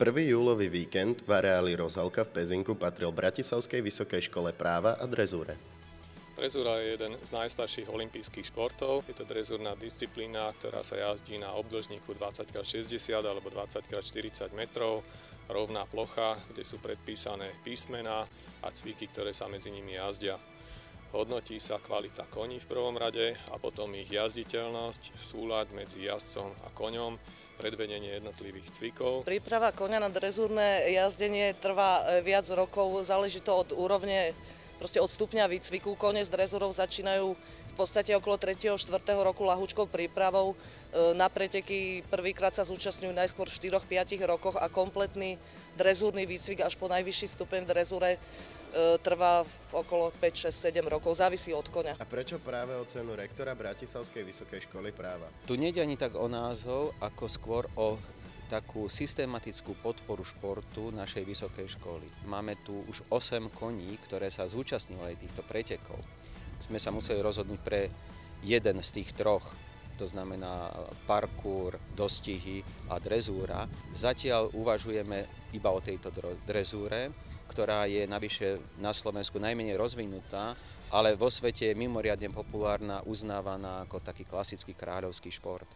Prvý júlový víkend v areáli Rozhalka v Pezinku patril Bratislavskej vysokej škole práva a drezúre. Drezúra je jeden z najstarších olympijských športov. Je to drezúrna disciplína, ktorá sa jazdí na obdĺžniku 20x60 alebo 20x40 metrov. Rovná plocha, kde sú predpísané písmená a cviky, ktoré sa medzi nimi jazdia. Hodnotí sa kvalita koní v prvom rade a potom ich jazditeľnosť, súlad medzi jazdcom a koňom, predvedenie jednotlivých cvikov. Príprava koňa na drezúrne jazdenie trvá viac rokov, záleží to od úrovne, od stupňa výcviku. Kone s drezúrou začínajú v podstate okolo 3. 4. roku ľahúčkou prípravou. Na preteky prvýkrát sa zúčastňujú najskôr v 4-5 rokoch a kompletný drezúrny výcvik až po najvyšší stupeň v drezúre trvá okolo 5, 6, 7 rokov, závisí od koňa. A prečo práve o cenu rektora Bratislavskej vysokej školy práva? Tu nejde ani tak o názov, ako skôr o takú systematickú podporu športu našej vysokej školy. Máme tu už 8 koní, ktoré sa zúčastnili týchto pretekov. Sme sa museli rozhodnúť pre jeden z tých troch, to znamená parkour, dostihy a drezúra. Zatiaľ uvažujeme iba o tejto drezúre, ktorá je navyše na Slovensku najmenej rozvinutá, ale vo svete je mimoriadne populárna, uznávaná ako taký klasický kráľovský šport.